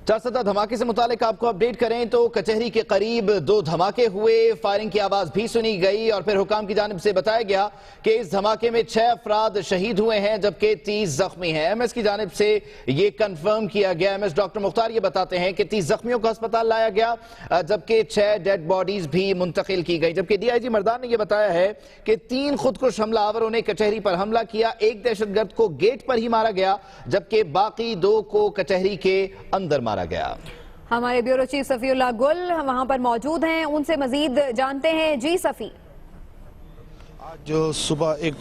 चारसदा धमाके से मुतालिक आपको अपडेट करें तो कचहरी के करीब 2 धमाके हुए, फायरिंग की आवाज भी सुनी गई और फिर हुकाम की जानिब से बताया गया कि इस धमाके में 6 अफराद शहीद हुए हैं जबकि 30 जख्मी हैं। एमएस की जानिब से ये कंफर्म किया गया। एमएस डॉक्टर मुख्तार ये बताते हैं कि 30 जख्मियों को अस्पताल लाया गया जबकि 6 डेड बॉडीज भी मुंतकिल की गई। जबकि डीआईजी मर्दान ने यह बताया है कि 3 खुदकुश हमलावरों ने कचहरी पर हमला किया, एक दहशतगर्द को गेट पर ही मारा गया जबकि बाकी 2 को कचहरी के अंदर मारा गया। हमारे ब्यूरो चीफ सफीउल्लाह गुल वहां पर मौजूद हैं, उनसे मजीद जानते हैं। जी सफी, आज सुबह एक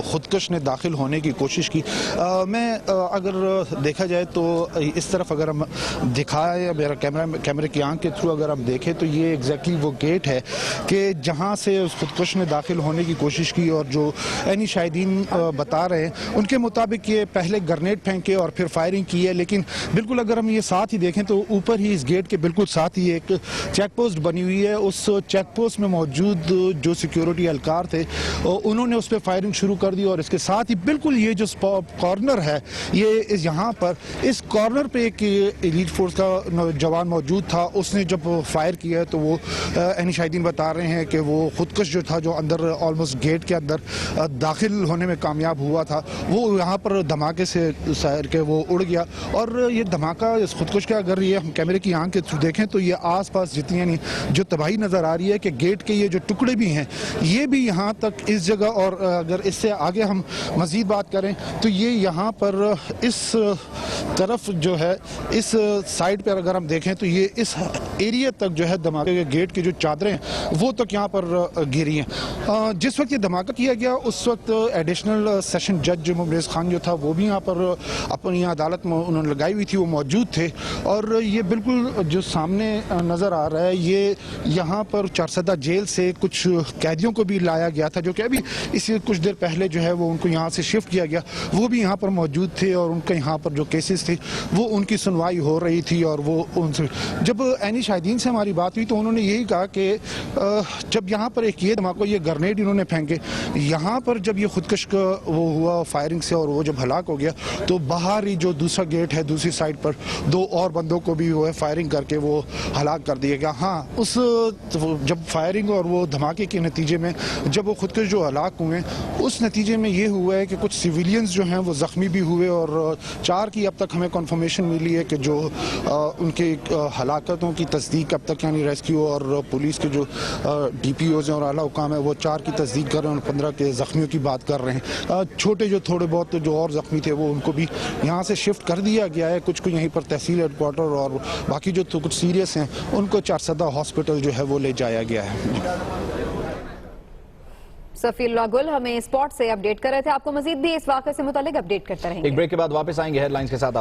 खुदकश ने दाखिल होने की कोशिश की। अगर देखा जाए तो इस तरफ अगर हम दिखाए मेरा कैमरे की आंख के थ्रू अगर हम देखें तो ये एग्जैक्टली वो गेट है कि जहां से उस खुदकश ने दाखिल होने की कोशिश की और जो एनी शाहिदीन बता रहे हैं उनके मुताबिक ये पहले ग्रेनेड फेंके और फिर फायरिंग की है। लेकिन बिल्कुल अगर हम ये साथ ही देखें तो ऊपर ही इस गेट के बिल्कुल साथ ही एक चेक पोस्ट बनी हुई है। उस चेक पोस्ट में मौजूद जो सिक्योरिटी एहलकार थे उन्होंने उस पर फायरिंग शुरू कर दी और इसके साथ ही बिल्कुल ये जो कॉर्नर है ये यहाँ पर इस कॉर्नर पे एक एलीट फोर्स का जवान मौजूद था। उसने जब फायर किया तो वो एनी शाहिदीन बता रहे हैं कि वो खुदकश जो था जो अंदर ऑलमोस्ट गेट के अंदर दाखिल होने में कामयाब हुआ था वो यहाँ पर धमाके से सैर के वो उड़ गया। और ये धमाका इस खुदकश का अगर ये हम कैमरे की आंख के थ्रू देखें तो ये आसपास जितनी यानी जो तबाही नज़र आ रही है कि गेट के ये जो टुकड़े भी हैं ये भी यहाँ तक इस जगह। और अगर इससे आगे हम मजीद बात करें तो ये यहाँ पर इस तरफ जो है इस साइड पर अगर हम देखें तो ये इस एरिया तक जो है धमाके के गेट की जो चादरें हैं वो तक यहाँ पर गिरी हैं। जिस वक्त ये धमाका किया गया उस वक्त एडिशनल सेशन जज मुमरेज़ खान जो था वो भी यहाँ पर अपनी अदालत में उन्होंने लगाई हुई थी, वो मौजूद थे। और ये बिल्कुल जो सामने नज़र आ रहा है ये यहाँ पर चारसदा जेल से कुछ कैदियों को भी लाया गया था जो कि अभी इससे कुछ देर पहले जो है वो उनको यहाँ से शिफ्ट किया गया, वो भी यहाँ पर मौजूद थे और उनके यहाँ पर जो केसेस थे वो उनकी सुनवाई हो रही थी। और वो उनसे जब एनी शाहिदीन से हमारी बात हुई तो उन्होंने यही कहा कि जब यहाँ पर एक ये धमाका ये ग्रेनेड इन्होंने फेंके यहाँ पर जब ये खुदकश का वो हुआ फायरिंग से और वो जब हलाक हो गया तो बाहर ही जो दूसरा गेट है दूसरी साइड पर 2 और बंदों को भी वो है फायरिंग करके वो हलाक कर दिया गया। हाँ, उस जब फायरिंग और वो धमाके के नतीजे में जब वो खुदकश जो हलाक हुए उस नतीजे में ये हुआ है कि कुछ सिविलियंस जो हैं वो ज़ख्मी भी हुए और 4 की अब तक हमें कन्फर्मेशन मिली है कि जो उनके हलाकतों की तस्दीक अब तक यानी रेस्क्यू और पुलिस के जो DPOs हैं और आला हुकाम है वो 4 की तस्दीक कर रहे हैं और 15 के ज़ख्मियों की बात कर रहे हैं। छोटे जो थोड़े बहुत जो और ज़ख्मी थे वो उनको भी यहाँ से शिफ्ट कर दिया गया है, कुछ को यहीं पर तहसील हेडक्वार्टर और बाकी जो तो कुछ सीरियस हैं उनको चारसदा हॉस्पिटल जो है वो ले जाया गया है। सफीउल्लाह गुल हमें स्पॉट से अपडेट कर रहे थे। आपको मजीद भी इस वाक़े से मुतालिक अपडेट करते रहेंगे। एक ब्रेक के बाद वापस आएंगे हेडलाइंस के साथ। आप